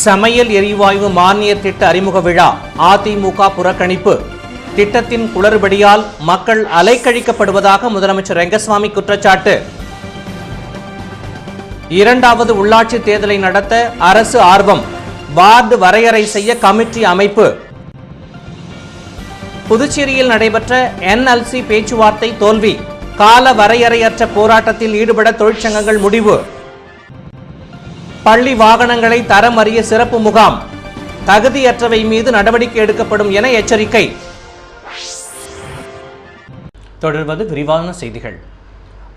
சமையல் எரிவாயு மானிய திட்ட அறிமுக விழா அதிமுக புறக்கணிப்பு. திட்டத்தின் குளறுபடியால் மக்கள் அலைக்கழிக்கப்படுவதாக முதலமைச்சர் ரெங்கசாமி குற்றச்சாட்டு. இரண்டாவது உள்ளாட்சி தேர்தலை நடத்த அரசு ஆர்வம். வார்டு வரையறை செய்ய கமிட்டி அமைப்பு. புதுச்சேரியில் நடைபெற்ற NLC பேச்சுவார்த்தை தோல்வி. கால வரையறையற்ற போராட்டத்தில் ஈடுபட தொழிற்சங்கங்கள் முடிவு. பள்ளி வாகனங்களை தரம் அறிய சிறப்பு முகாம். தகுதியற்றவை மீது நடவடிக்கை எடுக்கப்படும் என எச்சரிக்கை. தொடர்வது விரிவான செய்திகள்.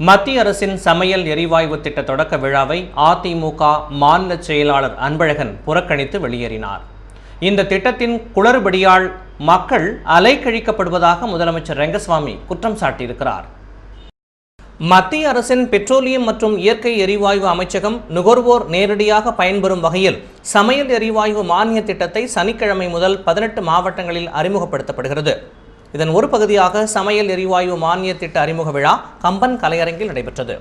மத்திய அரசின் சமையல் எரிவாயு திட்ட தொடக்க விழாவை அதிமுக மாநில செயலாளர் அன்பழகன் புறக்கணித்து வெளியேறினார். இந்த திட்டத்தின் குளறுபடியால் மக்கள் அலைக்கழிக்கப்படுவதாக முதலமைச்சர் ரெங்கசாமி குற்றம் சாட்டியிருக்கிறார். மத்திய அரசின் பெட்ரோலியம் மற்றும் இயற்கை எரிவாயு அமைச்சகம் நுகர்வோர் நேரடியாக பயன்பெறும் வகையில் சமையல் எரிவாயு மானிய திட்டத்தை சனிக்கிழமை முதல் 18 மாவட்டங்களில் அறிமுகப்படுத்தப்படுகிறது. இதன் ஒரு பகுதியாக சமையல் எரிவாயு மானிய திட்ட அறிமுக விழா கம்பன் கலையரங்கில் நடைபெற்றது.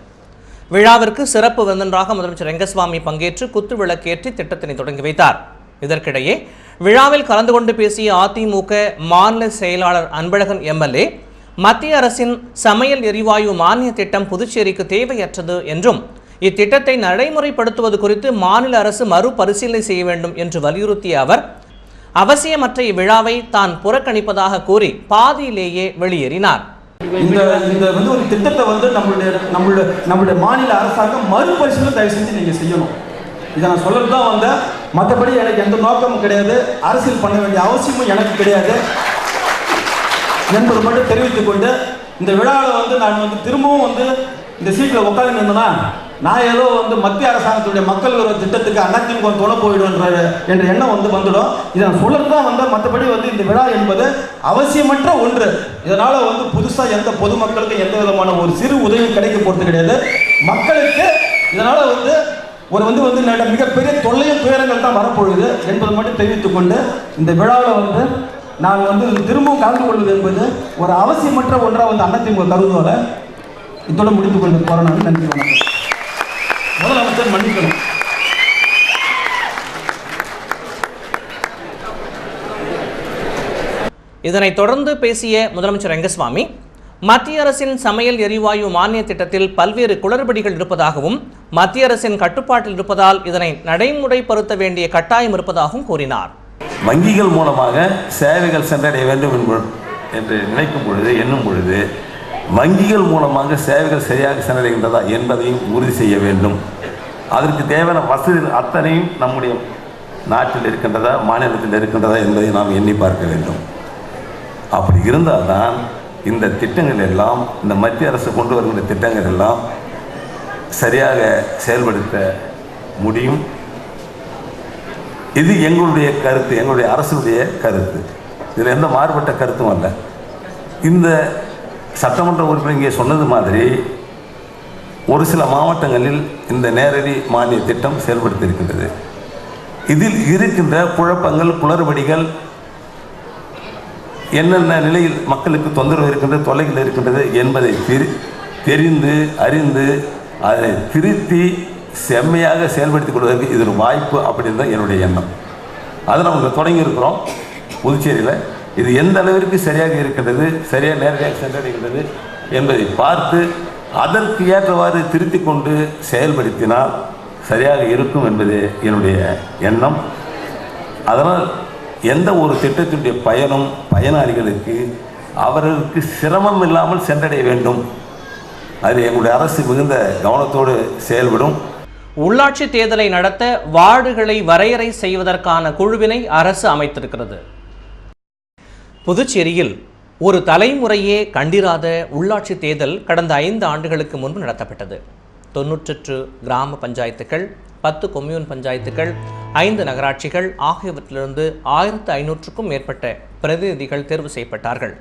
விழாவிற்கு சிறப்பு விருந்தினராக முதலமைச்சர் ரெங்கசாமி பங்கேற்று குத்து விளக்கேற்றி திட்டத்தினை தொடங்கி வைத்தார். இதற்கிடையே விழாவில் கலந்து கொண்டு பேசிய அதிமுக மாநில செயலாளர் அன்பழகன் MLA, மத்திய அரசின் சமையல் எரிவாயு மானிய திட்டம் புதுச்சேரிக்கு தேவையற்றது என்றும் இத்திட்டத்தை நடைமுறைப்படுத்துவது குறித்து மாநில அரசு மறுபரிசீலனை செய்ய வேண்டும் என்று வலியுறுத்திய அவர், அவசியமற்ற இவ்விழாவை தான் புறக்கணிப்பதாக கூறி பாதியிலேயே வெளியேறினார். இந்த ஒரு திட்டத்தை நம்மளுடைய மாநில அரசாங்கம் மறுபரிசீலனை தயவு செஞ்சு நீங்க செய்யணும். இதை நான் சொல்றது தான் வந்தேன். மற்றபடி எனக்கு எந்த நோக்கமும் கிடையாது. அரசியல் பண்ண வேண்டிய அவசியமும் எனக்கு கிடையாது என்பது மட்டும் தெரிவித்துக் கொண்டு, இந்த விழாவில் நான் திரும்பவும் இந்த சீட்டில் உட்காந்து இருந்தேன்னா நான் ஏதோ மத்திய அரசாங்கத்துடைய மக்கள் ஒரு திட்டத்துக்கு அதிமுக துணை போயிடும் என்ற எண்ணம் வந்துடும். இதை நான் சொல்றது தான் வந்தேன். மற்றபடி இந்த விழா என்பது அவசியமற்ற ஒன்று. இதனால புதுசாக எந்த பொதுமக்களுக்கு எந்த விதமான ஒரு சிறு உதவி கிடைக்க போறது கிடையாது. மக்களுக்கு இதனால ஒரு மிகப்பெரிய தொல்லையும் துயரங்கள் தான் வரப்போகுது என்பது மட்டும் தெரிவித்துக் கொண்டு, இந்த விழாவில் நான் திரும்பவும் கலந்து கொள்வது என்பது ஒரு அவசியமற்ற ஒன்றாக அதிமுக கருதுவதை இதோட முடித்துக் கொண்டு போறேன். நன்றி, வணக்கம். முதலமைச்சர் மன்னிக்கணும். இதனைத் தொடர்ந்து பேசிய முதலமைச்சர் ரெங்கசாமி, மத்திய அரசின் சமையல் எரிவாயு மானிய திட்டத்தில் பல்வேறு குளறுபடிகள் இருப்பதாகவும் மத்திய அரசின் கட்டுப்பாட்டில் இருப்பதால் இதனை நடைமுறைப்படுத்த வேண்டிய கட்டாயம் இருப்பதாகவும் கூறினார். வங்கிகள் மூலமாக சேவைகள் சென்றடைய வேண்டும் என்று நினைக்கும் பொழுது, எண்ணும் பொழுது, வங்கிகள் மூலமாக சேவைகள் சரியாக சென்றடைகின்றதா என்பதையும் உறுதி செய்ய வேண்டும். அதற்கு தேவையான வசதிகள் அத்தனையும் நம்முடைய நாட்டில் இருக்கின்றதா, மாநிலத்தில் இருக்கின்றதா என்பதை நாம் எண்ணி பார்க்க வேண்டும். அப்படி இருந்தால்தான் இந்த திட்டங்கள் எல்லாம், இந்த மத்திய அரசு கொண்டு வருகின்ற திட்டங்கள் எல்லாம் சரியாக செயல்படுத்த முடியும். இது எங்களுடைய கருத்து, எங்களுடைய அரசுடைய கருத்து. இதில் எந்த மாறுபட்ட கருத்தும் அல்ல. இந்த சட்டமன்ற உறுப்பினர் இங்கே சொன்னது மாதிரி ஒரு சில மாவட்டங்களில் இந்த நேரடி மானிய திட்டம் செயல்படுத்தியிருக்கின்றது. இதில் இருக்கின்ற குழப்பங்கள், குளறுபடிகள், என்னென்ன நிலையில் மக்களுக்கு தொந்தரவு இருக்கின்றது, தொல்லைகள் இருக்கின்றது என்பதை தெரிந்து அறிந்து அதை திருத்தி செம்மையாக செயல்படுத்திக் கொள்வதற்கு இது ஒரு வாய்ப்பு அப்படின்னு தான் என்னுடைய எண்ணம். அதை நம்ம தொடங்கியிருக்கிறோம் புதுச்சேரியில். இது எந்த அளவிற்கு சரியாக இருக்கின்றது, சரியாக நேரடியாக சென்றடைகின்றது என்பதை பார்த்து அதற்கு ஏற்றவாறு திருத்தி கொண்டு செயல்படுத்தினால் சரியாக இருக்கும் என்பது என்னுடைய எண்ணம். அதனால் எந்த ஒரு திட்டத்தினுடைய பயனும் பயனாளிகளுக்கு அவர்களுக்கு சிரமம் இல்லாமல் சென்றடைய வேண்டும். அது எங்களுடைய அரசு மிகுந்த கவனத்தோடு செயல்படும். உள்ளாட்சி தேர்தலை நடத்த வார்டுகளை வரையறை செய்வதற்கான குழுவினை அரசு அமைத்திருக்கிறது. புதுச்சேரியில் ஒரு தலைமுறையே கண்டிராத உள்ளாட்சி தேர்தல் கடந்த 5 ஆண்டுகளுக்கு முன்பு நடத்தப்பட்டது. 98 கிராம பஞ்சாயத்துகள், 10 கொம்யூன் பஞ்சாயத்துகள், 5 நகராட்சிகள் ஆகியவற்றிலிருந்து 1500க்கும் மேற்பட்ட பிரதிநிதிகள் தேர்வு செய்யப்பட்டார்கள்.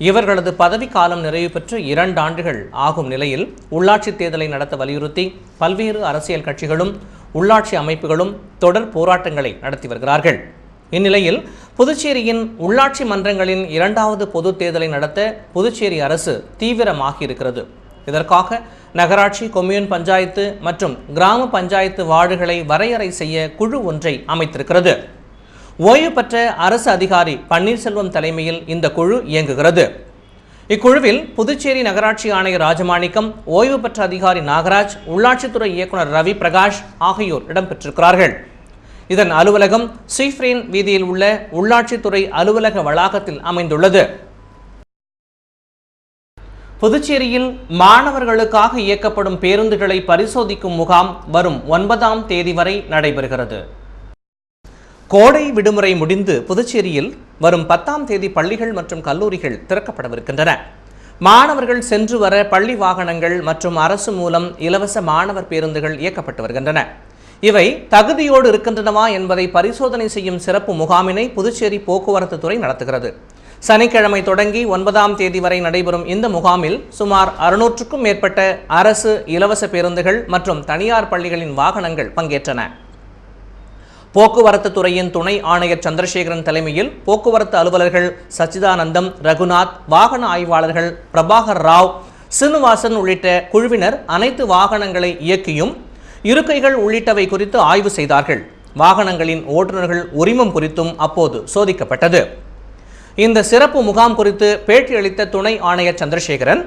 இவர்களது பதவிக்காலம் நிறைவு பெற்று 2 ஆண்டுகள் ஆகும் நிலையில் உள்ளாட்சி தேர்தலை நடத்த வலியுறுத்தி பல்வேறு அரசியல் கட்சிகளும் உள்ளாட்சி அமைப்புகளும் தொடர் போராட்டங்களை நடத்தி வருகிறார்கள். இந்நிலையில் புதுச்சேரியின் உள்ளாட்சி மன்றங்களின் 2வது பொது தேர்தலை நடத்த புதுச்சேரி அரசு தீவிரமாகி இருக்கிறது. இதற்காக நகராட்சி, கொம்யூன் பஞ்சாயத்து மற்றும் கிராம பஞ்சாயத்து வார்டுகளை வரையறை செய்ய குழு ஒன்றை அமைத்திருக்கிறது. ஓய்வு பெற்ற அரசு அதிகாரி பன்னீர்செல்வம் தலைமையில் இந்த குழு இயங்குகிறது. இக்குழுவில் புதுச்சேரி நகராட்சி ஆணையர் ராஜமாணிக்கம், ஓய்வு பெற்ற அதிகாரி நாகராஜ், உள்ளாட்சித்துறை இயக்குனர் ரவி பிரகாஷ் ஆகியோர் இடம்பெற்றிருக்கிறார்கள். இதன் அலுவலகம் ஸ்ரீஃப்ரேன் வீதியில் உள்ள உள்ளாட்சித்துறை அலுவலக வளாகத்தில் அமைந்துள்ளது. புதுச்சேரியில் மாணவர்களுக்காக இயக்கப்படும் பேருந்துகளை பரிசோதிக்கும் முகாம் வரும் 9ஆம் தேதி வரை நடைபெறுகிறது. கோடை விடுமுறை முடிந்து புதுச்சேரியில் வரும் 10ஆம் தேதி பள்ளிகள் மற்றும் கல்லூரிகள் திறக்கப்படவிருக்கின்றன. மாணவர்கள் சென்று வர பள்ளி வாகனங்கள் மற்றும் அரசு மூலம் இலவச மாணவர் பேருந்துகள் இயக்கப்பட்டு வருகின்றன. இவை தகுதியோடு இருக்கின்றனவா என்பதை பரிசோதனை செய்யும் சிறப்பு முகாமினை புதுச்சேரி போக்குவரத்து துறை நடத்துகிறது. சனிக்கிழமை தொடங்கி 9ஆம் தேதி வரை நடைபெறும் இந்த முகாமில் சுமார் 600க்கும் மேற்பட்ட அரசு இலவச பேருந்துகள் மற்றும் தனியார் பள்ளிகளின் வாகனங்கள் பங்கேற்றன. போக்குவரத்து துறையின் துணை ஆணையர் சந்திரசேகரன் தலைமையில் போக்குவரத்து அலுவலர்கள் சச்சிதானந்தம், ரகுநாத், வாகன ஆய்வாளர்கள் பிரபாகர் ராவ், சீனிவாசன் உள்ளிட்ட குழுவினர் அனைத்து வாகனங்களை இயக்கியும் இருக்கைகள் உள்ளிட்டவை குறித்து ஆய்வு செய்தார்கள். வாகனங்களின் ஓட்டுநர்கள் உரிமம் குறித்தும் அப்போது சோதிக்கப்பட்டது. இந்த சிறப்பு முகாம் குறித்து பேட்டியளித்த துணை ஆணையர் சந்திரசேகரன்,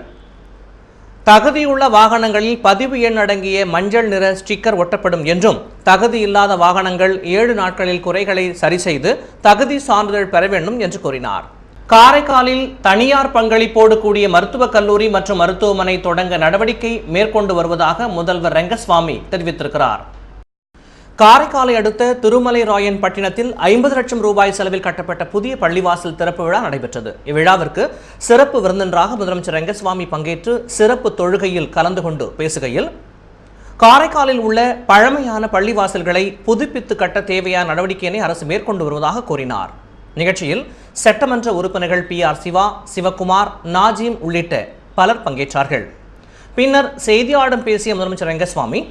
தகுதியுள்ள வாகனங்களில் பதிவு எண் அடங்கிய மஞ்சள் நிற ஸ்டிக்கர் ஒட்டப்படும் என்றும், தகுதி இல்லாத வாகனங்கள் 7 நாட்களில் குறைகளை சரி செய்து தகுதி சான்றிதழ் பெற வேண்டும் என்று கூறினார். காரைக்காலில் தனியார் பங்களிப்போடு கூடிய மருத்துவக் கல்லூரி மற்றும் மருத்துவமனை தொடங்க நடவடிக்கை மேற்கொண்டு வருவதாக முதல்வர் ரெங்கஸ்வாமி தெரிவித்திருக்கிறார். காரைக்காலை அடுத்த திருமலை ராயன் பட்டினத்தில் 50 லட்சம் ரூபாய் செலவில் கட்டப்பட்ட புதிய பள்ளிவாசல் திறப்பு விழா நடைபெற்றது. இவ்விழாவிற்கு சிறப்பு விருந்தினராக முதலமைச்சர் ரெங்கஸ்வாமி பங்கேற்று சிறப்பு தொழுகையில் கலந்து கொண்டு பேசுகையில், காரைக்காலில் உள்ள பழமையான பள்ளிவாசல்களை புதுப்பித்து கட்ட தேவையான நடவடிக்கையினை அரசு மேற்கொண்டு வருவதாக கூறினார். நிகழ்ச்சியில் சட்டமன்ற உறுப்பினர்கள் PR சிவா, சிவகுமார், நாஜீம் உள்ளிட்ட பலர் பங்கேற்றார்கள். பின்னர் செய்தியாளர்களிடம் பேசிய முதலமைச்சர் ரெங்கஸ்வாமி,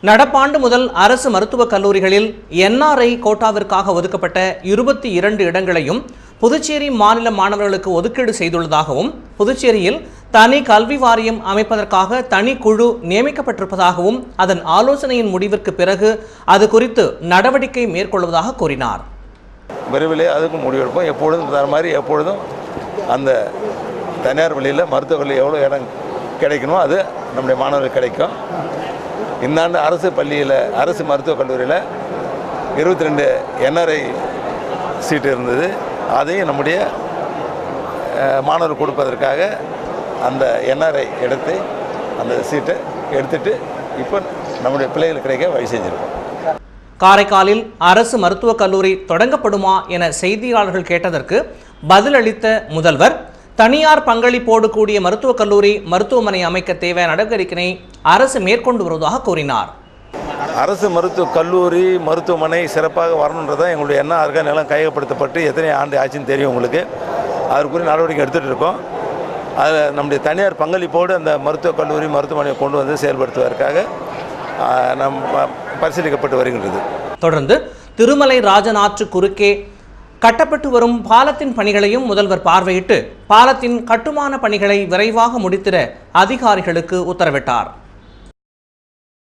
நடப்பாண்டு முதல் அரசு மருத்துவக் கல்லூரிகளில் NRI கோட்டாவிற்காக ஒதுக்கப்பட்ட 22 இடங்களையும் புதுச்சேரி மாநில மாணவர்களுக்கு ஒதுக்கீடு செய்துள்ளதாகவும், புதுச்சேரியில் தனி கல்வி வாரியம் அமைப்பதற்காக தனி குழு நியமிக்கப்பட்டிருப்பதாகவும், அதன் ஆலோசனையின் முடிவிற்கு பிறகு அது குறித்து நடவடிக்கை மேற்கொள்வதாக கூறினார். விரைவிலே அதுக்கும் முடிவெடுப்போம். எப்பொழுதும் தர மாதிரி எப்பொழுதும் அந்த தனியார் பள்ளியில் மருத்துவக் கல்லூரி எவ்வளோ இடம் கிடைக்கணுமோ அது நம்முடைய மாணவர்களுக்கு கிடைக்கும். இந்த ஆண்டு அரசு பள்ளியில், அரசு மருத்துவக் கல்லூரியில் 22 NRI சீட்டு இருந்தது. அதையும் நம்முடைய மாணவர்கள் கொடுப்பதற்காக அந்த NRI எடுத்து அந்த சீட்டை எடுத்துட்டு இப்போ நம்முடைய பிள்ளைகளுக்கு கிடைக்க வழி செஞ்சிருக்கோம். காரைக்காலில் அரசு மருத்துவக் கல்லூரி தொடங்கப்படுமா என செய்தியாளர்கள் கேட்டதற்கு பதிலளித்த முதல்வர், தனியார் பங்களிப்போடு கூடிய மருத்துவக் கல்லூரி, மருத்துவமனை அமைக்க தேவையான நடவடிக்கையை அரசு மேற்கொண்டு வருவதாக கூறினார். அரசு மருத்துவக் கல்லூரி, மருத்துவமனை சிறப்பாக வரணுன்றதான் எங்களுடைய எண்ணம். அதுக்காக நிலம் கையகப்படுத்தப்பட்டு எத்தனை ஆண்டு ஆச்சுன்னு தெரியும் உங்களுக்கு. அதற்குரிய நடவடிக்கை எடுத்துகிட்டு இருக்கோம். அதில் நம்முடைய தனியார் பங்களிப்போடு அந்த மருத்துவக் கல்லூரி, மருத்துவமனையை கொண்டு வந்து செயல்படுத்துவதற்காக பரிசீலிக்கப்பட்டு வருகின்றது. தொடர்ந்து திருமலை ராஜனாற்று குறுக்கே கட்டப்பட்டு வரும் பாலத்தின் பணிகளையும் முதல்வர் பார்வையிட்டு பாலத்தின் கட்டுமான பணிகளை விரைவாக முடித்திட அதிகாரிகளுக்கு உத்தரவிட்டார்.